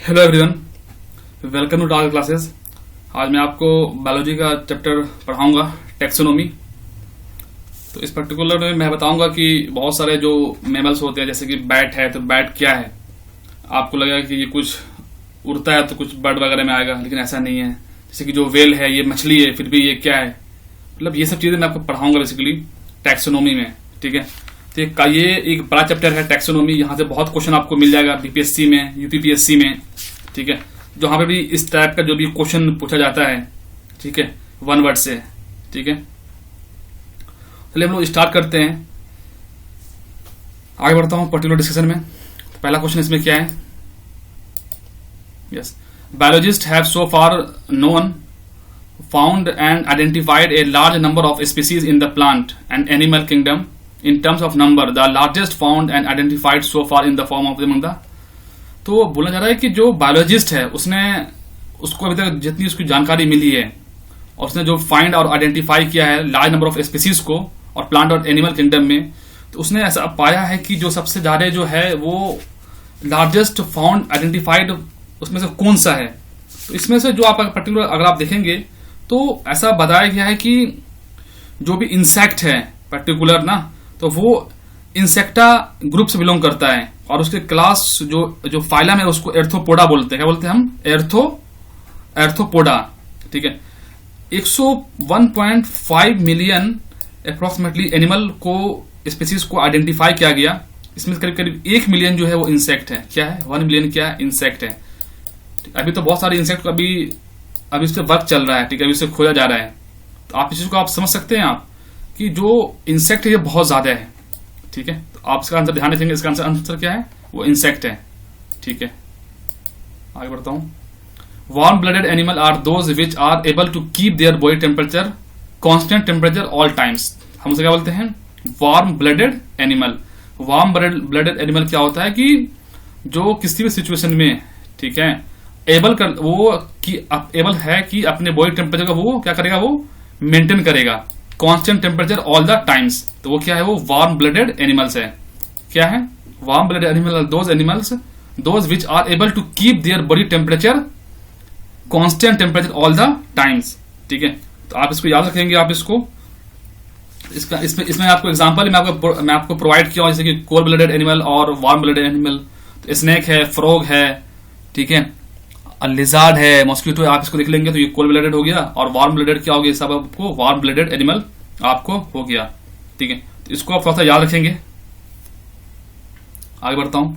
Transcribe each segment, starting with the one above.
Hello everyone, welcome to target classes. आज मैं आपको बायोलॉजी का चैप्टर पढ़ाऊंगा, टैक्सोनॉमी। तो इस पर्टिकुलर में मैं बताऊंगा कि बहुत सारे जो मैमल्स होते हैं, जैसे कि बैट है, तो बैट क्या है। आपको लगेगा कि ये कुछ उड़ता है तो कुछ बर्ड वगैरह में आएगा, लेकिन ऐसा नहीं है। जैसे कि जो वेल है ये मछली है, फिर भी ये क्या है, मतलब ये सब चीजें मैं आपको पढ़ाऊंगा बेसिकली टैक्सोनॉमी में। ठीक है, तो ये एक बड़ा चैप्टर है टैक्सोनॉमी। यहाँ से बहुत क्वेश्चन आपको मिल जाएगा बीपीएससी में, यूपीपीएससी में। ठीक है, जहां पे भी इस टाइप का जो भी क्वेश्चन पूछा जाता है, ठीक है, वन वर्ड से। ठीक है, चलिए हम लोग स्टार्ट करते हैं। आगे बढ़ता हूं पर्टिकुलर डिस्कशन में। तो पहला क्वेश्चन इसमें क्या है, yes, biologist have so far known, found and identified a large number of species in the plant and animal kingdom. In terms of number, the largest found and identified so far in the form of among the. तो बोला जा रहा है कि जो biologist है उसको अभी तक जितनी उसकी जानकारी मिली है और उसने जो फाइंड और आइडेंटिफाई किया है लार्ज नंबर ऑफ स्पीसीज को और प्लांट और एनिमल किंगडम में, तो उसने ऐसा पाया है कि जो सबसे ज्यादा जो है वो लार्जेस्ट फाउंड आइडेंटिफाइड उसमें से कौन सा है। तो इसमें से जो आप पर्टिकुलर अगर आप देखेंगे तो ऐसा बताया गया है कि जो भी इंसेक्ट है पर्टिकुलर ना, तो वो इंसेक्टा ग्रुप से बिलोंग करता है और उसके क्लास जो फाइलम है उसको एर्थोपोडा बोलते हैं। क्या बोलते हैं हम? एर्थोपोडा। ठीक है, 101.5 मिलियन अप्रोक्सीमेटली एनिमल को स्पीसीज को आइडेंटिफाई किया गया। इसमें करीब करीब 1 मिलियन जो है वो इंसेक्ट है। क्या है? 1 मिलियन क्या है? इंसेक्ट है। अभी तो बहुत सारे इंसेक्ट अभी इस पर वर्क चल रहा है। ठीक है, अभी इसे खोजा जा रहा है। तो आप इस चीज को आप समझ सकते हैं आप कि जो इंसेक्ट है ये बहुत ज्यादा है। ठीक है, तो आप इसका आंसर ध्यान रखेंगे। इसका आंसर क्या है? वो इंसेक्ट है। ठीक है, आगे बढ़ता हूं। Warm blooded animal are those which are able to keep their body temperature constant temperature all times. हम उसे क्या बोलते हैं? Warm blooded animal. Warm blooded animal क्या होता है कि जो किसी भी सिचुएशन में, ठीक है, एबल है कि अपने बॉडी टेम्परेचर का वो क्या करेगा, वो मेंटेन करेगा constant temperature all the times. तो वो क्या है? वो वार्म ब्लडेड एनिमल्स है। क्या है? Warm blooded animal those animals those which are able to keep their body temperature constant temperature all the times. ठीक है, तो आप इसको याद रखेंगे। आप इसको इसमें आपको एग्जांपल मैं आपको प्रोवाइड किया, जैसे कि कोल्ड ब्लडेड एनिमल और वार्म ब्लडेड एनिमल। तो स्नेक है, फ्रॉग है, ठीक है, लिजार्ड है, मॉस्किटो है। आप इसको देख लेंगे तो ये कोल्ड ब्लडेड हो गया और वार्म ब्लडेड क्या हो गया, सब आपको वार्म ब्लडेड एनिमल आपको हो गया। ठीक है, तो इसको आप थोड़ा सा याद रखेंगे। आगे बढ़ता हूं।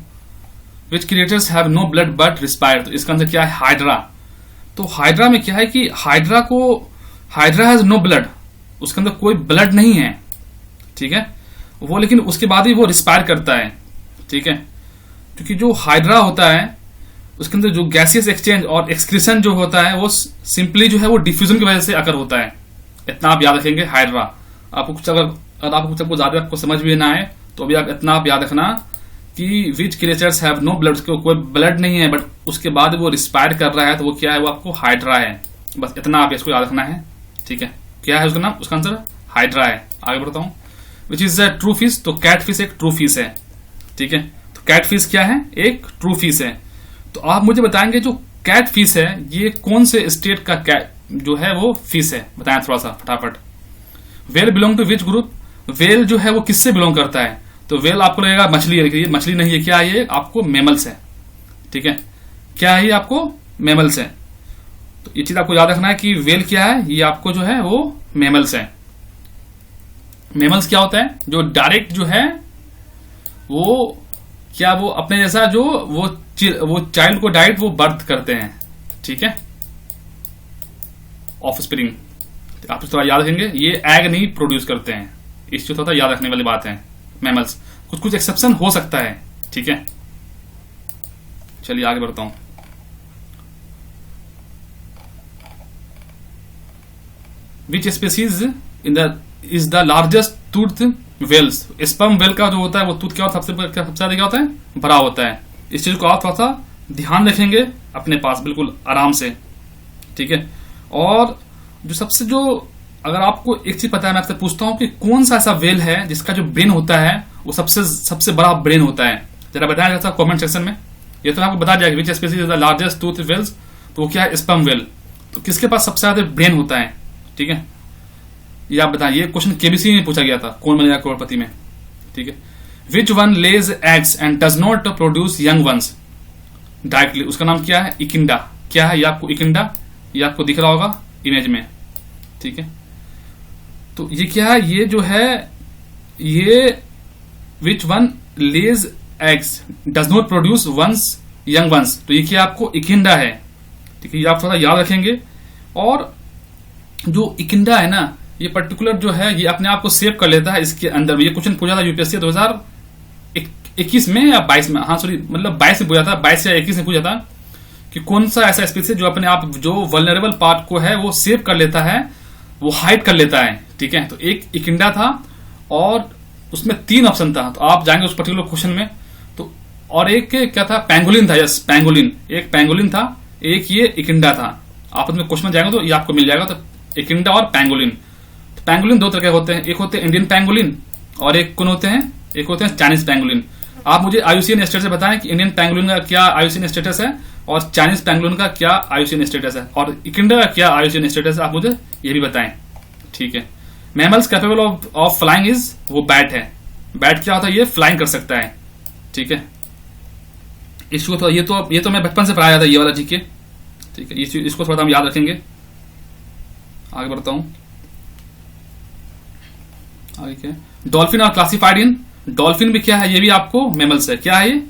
Which creatures have no blood but respire. तो इसका आंसर क्या है? हाइड्रा। तो हाइड्रा में क्या है कि हाइड्रा हैज नो ब्लड, उसके अंदर कोई ब्लड नहीं है। ठीक है, वो लेकिन उसके बाद ही वो रिस्पायर करता है। ठीक है, क्योंकि जो हाइड्रा होता है उसके अंदर जो गैसियस एक्सचेंज और एक्सक्रीशन जो होता है वो सिंपली जो है वो डिफ्यूजन की वजह से अकर होता है। इतना आप याद रखेंगे। हाइड्रा आपको कुछ अगर आपको कुछ ज्यादा आपको समझ भी ना आए तो अभी आप इतना आप याद रखना कि विच क्रिएचर्स हैव नो ब्लड, उसके कोई ब्लड नहीं है बट उसके बाद वो रिस्पायर कर रहा है, तो वो क्या है? वो आपको हाइड्रा है। बस इतना आप इसको याद रखना है। ठीक है, क्या है उसका नाम? उसका आंसर हाइड्रा है। आगे बढ़ता हूं। Which is a true fish. तो कैट फिश एक ट्रू फिश है। ठीक है, तो कैट फिश क्या है? एक ट्रू फिश है। तो आप मुझे बताएंगे जो कैट फिश है ये कौन से स्टेट का कैट जो है वो फिश है, बताएं थोड़ा सा फटाफट। Whale belong to which group. Whale जो है वो किससे बिलोंग करता है? तो वेल आपको लगेगा मछली है, ये मछली नहीं है। क्या है? ये आपको मेमल्स है। ठीक है, क्या है? ये आपको मेमल्स है। तो ये चीज आपको याद रखना है कि वेल क्या है, ये आपको जो है वो मेमल्स है। मेमल्स क्या होता है? जो डायरेक्ट जो है वो क्या, वो अपने जैसा जो वो चाइल्ड को डायरेक्ट वो बर्थ करते हैं। ठीक है, ऑफ स्प्रिंग। आप थोड़ा याद रखेंगे, ये एग नहीं प्रोड्यूस करते हैं। इस चीज थोड़ा याद रखने वाली बात है। मैमल्स कुछ एक्सेप्शन हो सकता है। ठीक है, चलिए आगे बढ़ता हूं। Which species is the largest tooth whales. Sperm whale का जो होता है वो टूथ क्या होता है? सबसे ज्यादा क्या होता है? बड़ा होता है। इस चीज को आप थोड़ा सा ध्यान रखेंगे अपने पास, बिल्कुल आराम से। ठीक है, और जो अगर आपको एक चीज पता है, मैं आपसे पूछता हूं कि कौन सा ऐसा वेल है जिसका जो ब्रेन होता है वो सबसे बड़ा ब्रेन होता है। जरा बताया जाता है कमेंट सेक्शन में। ये तो आपको बता दिया कि which species is the largest tooth whales, तो वो क्या है, स्पर्म वेल। तो किसके पास सबसे ज्यादा ब्रेन होता है, ठीक है, ये आप बताएं। ये क्वेश्चन केबीसी में पूछा गया था, कौन बनेगा करोड़पति में, ठीक है। विच one lays eggs and does not produce young ones directly, उसका नाम क्या है, इकिंडा। क्या है ये आपको, इकिंडा, ये आपको दिख रहा होगा इमेज में, ठीक है। तो ये क्या है, ये जो है ये which one lays eggs does not produce ones young ones, तो ये क्या आपको इकिंडा है, ठीक है। ये आप थोड़ा याद रखेंगे। और जो इकिंडा है ना, ये पर्टिकुलर जो है ये अपने आप को सेव कर लेता है इसके अंदर। ये क्वेश्चन पूछा था यूपीएससी 2021 में या 22 में, हाँ सॉरी, मतलब 22 में पूछा था, 22 या 21 में पूछा था कि कौन सा ऐसा स्पीसीज जो अपने आप जो वल्नरेबल पार्ट को है वो सेव कर लेता है, वो हाइड कर लेता है, ठीक है। तो एक इकिंडा था और उसमें 3 ऑप्शन था, तो आप जाएंगे उस पर्टिकुलर क्वेश्चन में। तो और एक क्या था, पैंगोलिन था, यस पैंगोलिन, एक पैंगोलिन था, एक ये इकिंडा था। आप उसमें क्वेश्चन में जाएंगे तो ये आपको मिल जाएगा। तो इकिंडा और पैंगोलिन, तो पैंगोलिन 2 तरह के होते हैं, एक होते हैं इंडियन पैंगोलिन और एक कौन होते हैं, एक होते हैं चाइनीज पैंगोलिन। आप मुझे आईयूसीएन स्टेटस बताएं कि इंडियन पैंगोलिन का क्या आईयूसीएन स्टेटस है और चाइनीज पैंगोलिन का क्या आईयूसीएन स्टेटस है, और इकिंडा का क्या आईयूसीएन स्टेटस है, आप मुझे ये भी बताएं, ठीक है। Mammals capable of flying is, वो बैट है। बैट क्या होता है, ये फ्लाइंग कर सकता है, ठीक है। इसको तो ये तो मैं बचपन से पढ़ाया था ये वाला, ठीक है, ठीक है। इसको थोड़ा हम याद रखेंगे। आगे बढ़ता हूं, आगे क्या, dolphin are classified in, dolphin भी क्या है, ये भी आपको मैमल्स है। क्या है ये,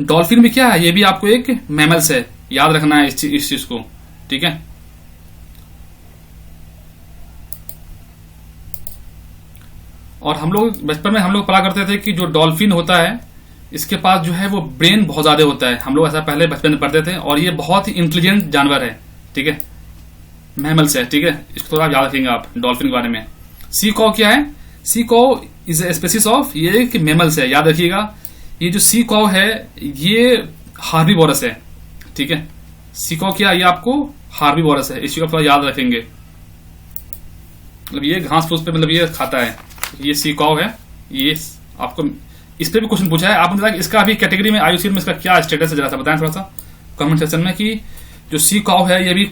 डॉल्फिन भी क्या है, ये भी आपको एक मैमल्स है, याद रखना है इस चीज को, ठीक है। और हम लोग बचपन में हम लोग पढ़ा करते थे कि जो डॉल्फिन होता है इसके पास जो है वो ब्रेन बहुत ज्यादा होता है, हम लोग ऐसा पहले बचपन में पढ़ते थे, और ये बहुत ही इंटेलिजेंट जानवर है, ठीक है, मैमल्स है, ठीक है। इसको थोड़ा याद रखेंगे आप डॉल्फिन के बारे में। सी कॉव क्या है, सी कॉव इज ए स्पीसीज ऑफ, ये एक मैमल्स है, याद रखिएगा। ये जो सी कॉव है ये हार्बीवोरस है, ठीक है। सी कॉव क्या, ये आपको हार्बीवोरस है, इसको थोड़ा याद रखेंगे। मतलब ये घास फूस पे मतलब ये खाता है, ये सी कॉव है। ये आपको इस पे भी क्वेश्चन पूछा है, आप मुझे इसका अभी कैटेगरी में आईयूसीएन में इसका क्या स्टेटस है जरा सा बताएं थोड़ा सा कमेंट सेक्शन में, कि जो सी कॉव है ये भी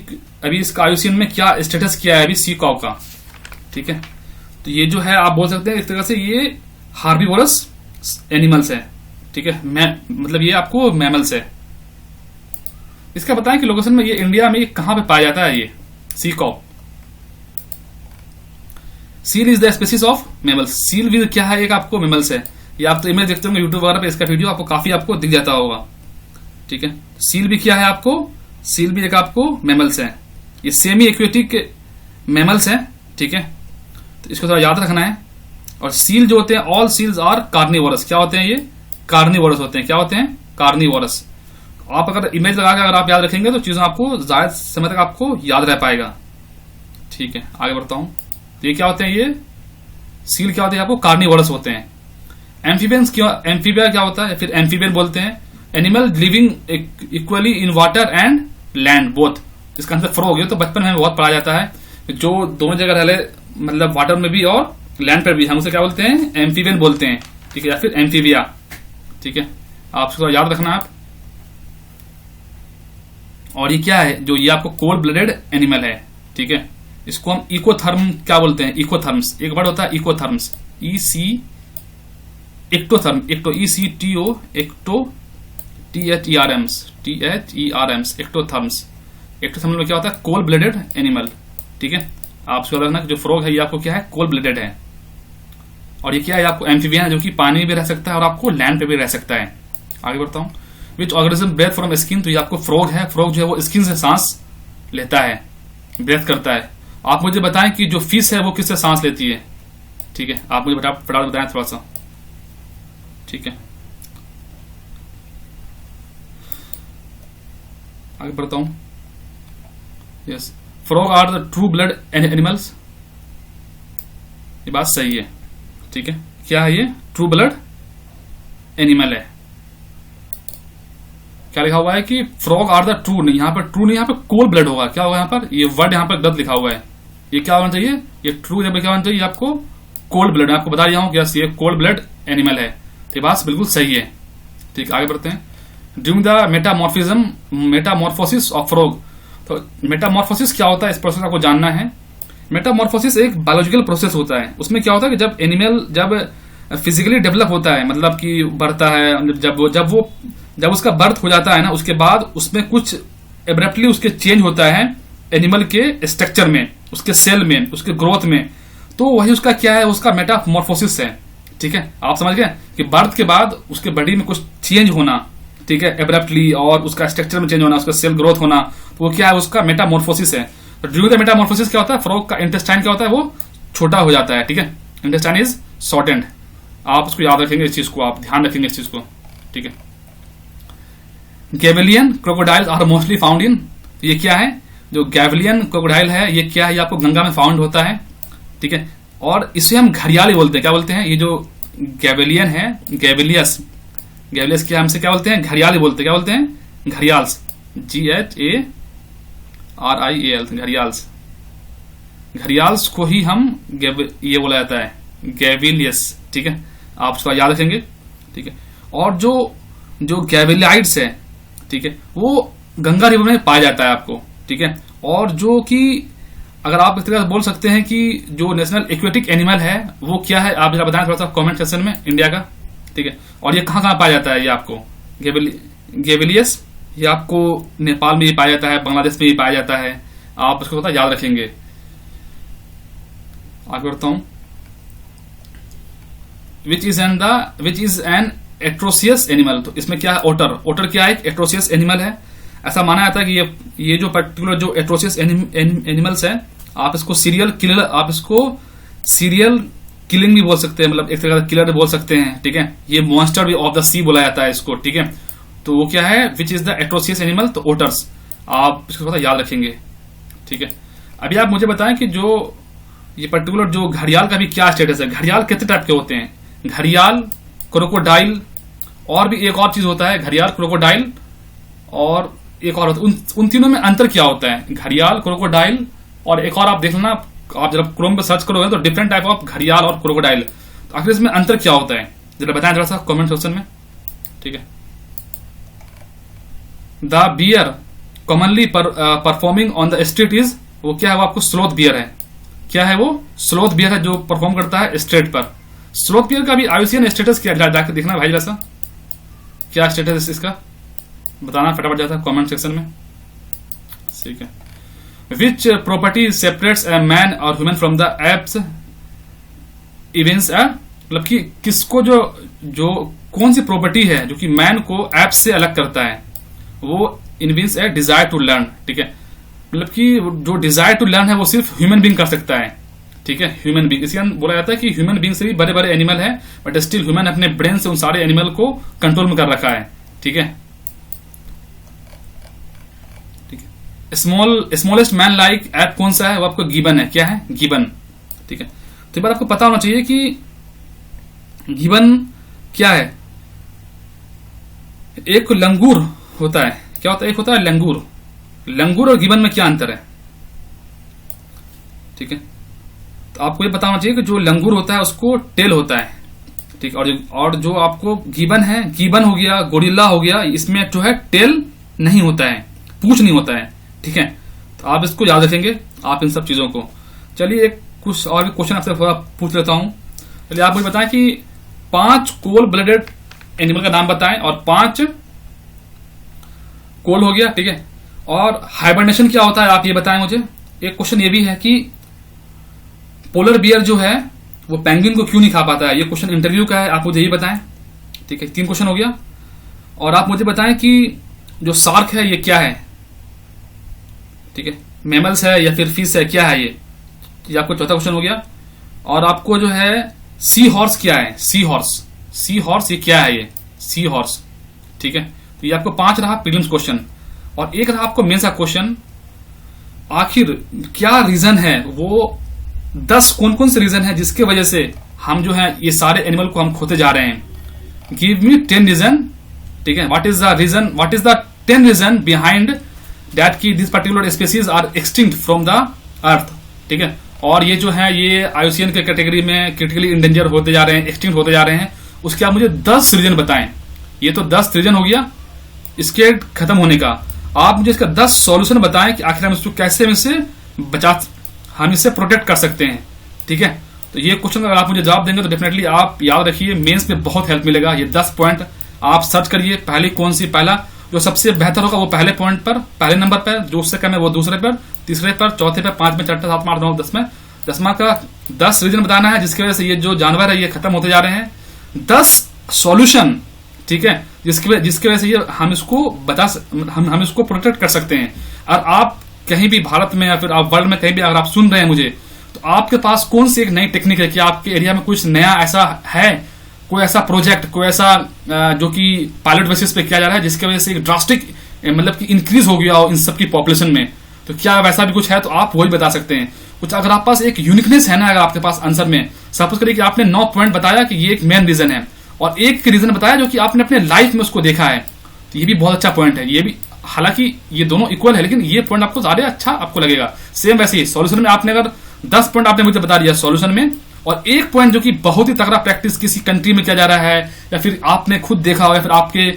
अभी इसका आईयूसीएन में क्या स्टेटस किया है अभी सी कॉव का, ठीक है। तो ये जो है आप बोल सकते हैं एक तरह से ये हार्बीवोरस एनिमल्स है, ठीक है, मतलब ये आपको मैमल्स है। इसका बताएं कि लोकेशन में ये इंडिया में कहां पे पाया जाता है ये sea cow. Seal is the species of mammals, seal भी क्या है, एक आपको मैमल्स है। ये आप तो इमेज देखते होंगे यूट्यूब वगैरह पे, इसका वीडियो आपको काफी आपको दिख जाता होगा, ठीक है। सील भी क्या है आपको, सील भी एक आपको मैमल्स है, ये सेमी एक्वेटिक मैमल्स है, ठीक है। तो इसको थोड़ा याद रखना है। और सील जो होते हैं, ऑल सील्स आर कार्निवोरस, क्या होते हैं ये, कार्निवोरस होते हैं, क्या होते हैं, कार्निवोरस। आप अगर इमेज लगा के अगर आप याद रखेंगे तो चीजें आपको ज्यादा समय तक आपको याद रह पाएगा, ठीक है। आगे बढ़ता हूं, तो ये क्या होते हैं, ये सील क्या होते हैं, आपको कार्निवोरस होते हैं। एम्फीबियंस क्या, एम्फीबिया क्या होता है, फिर एम्फीबियन बोलते हैं animal living equally in water and land both. इसका आंसर फ्रॉग है, तो बचपन में बहुत पढ़ा जाता है, जो दोनों जगह रह ले, मतलब वाटर में भी और लैंड पर भी, हम उसे क्या बोलते हैं, एम्फीबियन बोलते हैं, ठीक है, या फिर एम्फीबिया, ठीक है। आप इसको याद रखना आप। और ये क्या है, जो ये आपको कोल्ड ब्लडेड एनिमल है, ठीक है। इसको हम इकोथर्म क्या बोलते हैं, इकोथर्म्स, एक वर्ड होता है ectotherms, ectotherm, ecto ECTO, ecto THERMS, ectotherms. Ectotherm में क्या होता है, कोल्ड ब्लडेड एनिमल, ठीक है। आप इसको रखना जो फ्रॉग है ये आपको क्या है, कोल्ड ब्लडेड है। और ये क्या है, आपको एम्फीबियन है, जो कि पानी में भी रह सकता है और आपको लैंड पे भी रह सकता है। आगे बढ़ता हूं, which organism breathe from skin, तो ये आपको फ्रॉग है, फ्रॉग जो है वो स्किन से सांस लेता है, ब्रेथ करता है। आप मुझे बताएं कि जो फिश है वो किससे सांस लेती है, ठीक है, आप मुझे फटाफट बताएं थोड़ा सा, ठीक है। आगे बढ़ता हूं, yes, frog are the true blood animals, ये बात सही है, ठीक है। क्या है ये, ट्रू ब्लड एनिमल है। क्या लिखा हुआ है कि फ्रॉग आर द ट्रू, नहीं यहाँ पर ट्रू नहीं, यहाँ पर कोल्ड ब्लड होगा। क्या होगा यहाँ पर, ये वर्ड यहाँ पर गलत लिखा हुआ है, ये क्या होना चाहिए, ये ट्रू जब क्या होना चाहिए, आपको कोल्ड ब्लड। आपको बता दिया हूं कि ये कोल्ड ब्लड एनिमल है, तो ये बात बिल्कुल सही है, ठीक। आगे बढ़ते हैं, during the Metamorphosis of frog. तो मेटामॉर्फोसिस क्या होता है, इस प्रोसेस आपको जानना है। मेटामॉर्फोसिस एक बायोलॉजिकल प्रोसेस होता है। उसमें क्या होता है कि जब एनिमल जब फिजिकली डेवलप होता है, मतलब कि बढ़ता है, जब उसका बर्थ हो जाता है ना, उसके बाद उसमें कुछ एब्रप्टली उसके चेंज होता है एनिमल के स्ट्रक्चर में, उसके सेल में, उसके ग्रोथ में। तो वही उसका क्या है, उसका मेटामॉर्फोसिस है। ठीक है, आप समझ गए कि बर्थ के बाद उसके बॉडी में कुछ चेंज होना, ठीक है, एब्रप्टली, और उसका स्ट्रक्चर में चेंज होना, उसका सेल ग्रोथ होना, तो वो क्या है, उसका मेटामॉर्फोसिस है। तो ड्यूरिंग द मेटामॉर्फोसिस क्या होता है, फ्रॉग का इंटेस्टाइन क्या होता है, वो छोटा हो जाता है। ठीक है, इंटेस्टाइन इज शॉर्टेंड। आप उसको याद रखेंगे, इस चीज को आप ध्यान रखेंगे इस चीज को। ठीक है, gavialian crocodiles are mostly found in, ये क्या है, जो गैवेलियन क्रोकोडाइल है ये क्या है, ये आपको गंगा में फाउंड होता है। ठीक है, और इसे हम घड़ियाल बोलते हैं। क्या बोलते हैं, ये जो गैवेलियन है, गैवेलियस क्या हमसे क्या बोलते हैं, घड़ियाल बोलते हैं। क्या बोलते हैं, घड़ियाल्स, GHARIAL, घड़ियाल्स को ही हम ये बोला जाता है, गैवेलियस। ठीक है, आप उसका याद रखेंगे। ठीक है, और जो गैवेलाइड्स है, ठीक है, वो गंगा रिवर में पाया जाता है आपको। ठीक है, और जो कि अगर आप इस तरह से बोल सकते हैं कि जो नेशनल एक्वेटिक एनिमल है वो क्या है, आप जरा बताएं थोड़ा सा कमेंट सेक्शन में, इंडिया का। ठीक है, और ये कहाँ पाया जाता है, ये आपको गैवेलियस, ये आपको नेपाल में भी पाया जाता है, बांग्लादेश में भी पाया जाता है। आप इसको पता याद रखेंगे। आगे बढ़ता हूं। Which is an atrocious animal. तो इसमें क्या है, ओटर क्या है, एक एट्रोसियस एनिमल है। ऐसा माना जाता है कि ये जो पर्टिकुलर जो एट्रोसियस एनिमल्स है, आप इसको सीरियल किलिंग भी बोल सकते हैं, मतलब एक तरह का किलर भी बोल सकते हैं। ठीक है, ये मॉन्स्टर भी ऑफ द सी बोला जाता है इसको। ठीक है, तो वो क्या है, which is the atrocious animal, तो ओटर्स, आप इसको थोड़ा याद रखेंगे। ठीक है, अभी आप मुझे बताएं कि जो ये पर्टिकुलर जो घड़ियाल का भी क्या स्टेटस है। घड़ियाल कितने टाइप के होते हैं, घड़ियाल, क्रोकोडाइल, और भी एक और चीज होता है, घड़ियाल, क्रोकोडाइल, और एक और होता है। उन तीनों में अंतर क्या होता है, घड़ियाल, क्रोकोडाइल, और एक और आप देख लेना, आप जब क्रोम पे सर्च करोगे तो डिफरेंट टाइप ऑफ घड़ियाल और क्रोकोडाइल। तो आखिर इसमें अंतर क्या होता है, जरा बताएं थोड़ा सा कमेंट सेक्शन में। ठीक है, the bear commonly performing on the street is, वो क्या है, वो आपको स्लोथ बियर है। क्या है वो, स्लोथ बियर है, जो परफॉर्म करता है स्ट्रेट पर। स्लोथ बियर का भी आईयूसीएन स्टेटस क्या, जाकर देखना भाई जैसा, क्या स्टेटस इसका बताना फटाफट जाता है कमेंट सेक्शन में। ठीक है, which property separates a man और human from the apes events, मतलब कि किसको जो कौन सी प्रॉपर्टी है जो कि मैन को एप्स से अलग करता है, वो इन्विंस ए डिजायर टू लर्न। ठीक है, मतलब कि जो डिजायर टू लर्न है वो सिर्फ ह्यूमन बीइंग कर सकता है। ठीक है, ह्यूमन बीइंग, इसलिए बोला जाता है कि ह्यूमन बीइंग से भी बड़े बड़े एनिमल है, बट स्टिल ह्यूमन अपने ब्रेन से उन सारे एनिमल को कंट्रोल में कर रखा है। ठीक है, स्मॉलेस्ट मैन लाइक ऐप कौन सा है, वो आपको गिबन है। क्या है, गिबन। ठीक है, तो ये बात आपको पता होना चाहिए कि गिबन क्या है। एक लंगूर होता है, क्या होता है, एक होता है लंगूर और गिबन में क्या अंतर है। ठीक है, तो आपको ये पता होना चाहिए कि जो लंगूर होता है उसको टेल होता है। ठीक, और जो आपको गिबन है, गिबन हो गया, गोरिल्ला हो गया, इसमें जो है टेल नहीं होता है, पूंछ नहीं होता है। ठीक है, तो आप इसको याद रखेंगे, आप इन सब चीजों को। चलिए एक कुछ और भी क्वेश्चन आपसे थोड़ा पूछ लेता हूं। चलिए आप मुझे बताएं कि 5 कोल्ड ब्लडेड एनिमल का नाम बताएं, और 5 कोल्ड हो गया। ठीक है, और हाइबरनेशन क्या होता है आप ये बताएं मुझे। एक क्वेश्चन ये भी है कि पोलर बियर जो है वो पेंगुइन को क्यों नहीं खा पाता है, ये क्वेश्चन इंटरव्यू का है, आप मुझे ये बताएं। ठीक है, 3 क्वेश्चन हो गया। और आप मुझे बताएं कि जो शार्क है ये क्या है। ठीक है, मैमल्स है या फिर फिश है, क्या है ये आपको चौथा क्वेश्चन हो गया। और आपको जो है सी हॉर्स क्या है, सी हॉर्स ये क्या है, ये सी हॉर्स। ठीक है, तो ये आपको 5 रहा प्रीलिम्स क्वेश्चन, और एक रहा आपको मेन सा क्वेश्चन, आखिर क्या रीजन है, वो 10 कौन से रीजन है जिसके वजह से हम जो है ये सारे एनिमल को हम खोते जा रहे हैं। Give me 10 reason. ठीक है, what is the 10 reason behind that की this particular species are extinct from the earth. ठीक है, और ये जो है ये आईयूसीएन के कैटेगरी में क्रिटिकली इंडेंजर होते जा रहे हैं, एक्सटिंक्ट होते जा रहे हैं, उसके आप मुझे 10 रीजन बताएं। ये तो 10 रीजन हो गया, स्केयर खत्म होने का। आप मुझे इसका 10 सॉल्यूशन बताएं कि आखिर हम इसको कैसे हम इससे प्रोटेक्ट कर सकते हैं। ठीक है, तो ये क्वेश्चन अगर आप मुझे जवाब देंगे तो डेफिनेटली आप याद रखिए मेंस में बहुत हेल्प मिलेगा। ये 10 पॉइंट आप सर्च करिए, पहली कौन सी, पहला जो सबसे बेहतर होगा वो पहले पॉइंट पर, पहले नंबर पर, जो उससे कम है वो दूसरे पर, तीसरे पर, चौथे पर, 5 में, 6, 7, 8, 9, 10 में। 10वां का 10 रीजन बताना है जिसकी वजह से ये जो जानवर है ये खत्म होते जा रहे हैं। 10 सॉल्यूशन, ठीक है, जिसकी वजह से ये हम इसको प्रोटेक्ट कर सकते हैं। और आप कहीं भी भारत में या फिर आप वर्ल्ड में कहीं भी अगर आप सुन रहे हैं मुझे, तो आपके पास कौन सी एक नई टेक्निक है कि आपके एरिया में कुछ नया ऐसा है, कोई ऐसा प्रोजेक्ट, कोई ऐसा जो कि पायलट बेसिस पे किया जा रहा है जिसकी वजह से एक ड्रास्टिक मतलब कि इंक्रीज हो गया हो इन सबकी पॉपुलेशन में, तो क्या वैसा भी कुछ है तो आप वही बता सकते हैं। कुछ अगर आपके पास एक यूनिकनेस है ना, अगर आपके पास आंसर में, सपोज करिए कि आपने 9 पॉइंट बताया कि ये एक मेन रीजन है और एक रीजन बताया जो कि आपने अपने लाइफ में उसको देखा है, तो ये भी बहुत अच्छा पॉइंट है। ये भी, हालांकि ये दोनों इक्वल है, लेकिन ये पॉइंट आपको ज्यादा अच्छा आपको लगेगा। सेम वैसे ही सॉल्यूशन में आपने अगर 10 पॉइंट आपने मुझे बता दिया सॉल्यूशन में, और एक पॉइंट जो कि बहुत ही तगड़ा प्रैक्टिस किसी कंट्री में किया जा रहा है या फिर आपने खुद देखा हो या फिर आपके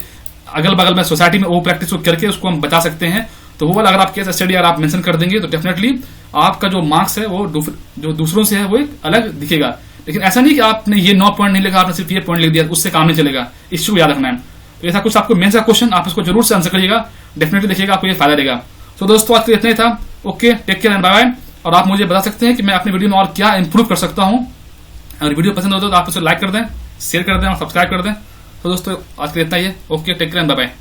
अगल बगल में सोसाइटी में वो प्रैक्टिस को करके उसको हम बता सकते हैं, तो वो वाला अगर आप केस स्टडी अगर आप मेंशन कर देंगे तो डेफिनेटली आपका जो मार्क्स है वो जो दूसरों से है वो एक अलग दिखेगा। लेकिन ऐसा नहीं कि आपने ये 9 पॉइंट नहीं लिखा, आपने सिर्फ ये पॉइंट लिख दिया, उससे काम नहीं चलेगा। इश्यू याद रखना है। तो ऐसा कुछ आपको मेन सा क्वेश्चन आप इसको जरूर से आंसर करिएगा, डेफिनेटली देखिएगा आपको ये फायदा देगा। तो दोस्तों आज के लिए इतना ही था। Okay, take care and bye bye. और आप मुझे बता सकते हैं कि मैं अपनी वीडियो में और क्या इंप्रूव कर सकता हूं। अगर वीडियो पसंद हो तो आप उसे लाइक कर दें, शेयर कर दें और सब्सक्राइब कर दें। तो दोस्तों आज के लिए इतना ही है। Okay, take care and bye bye.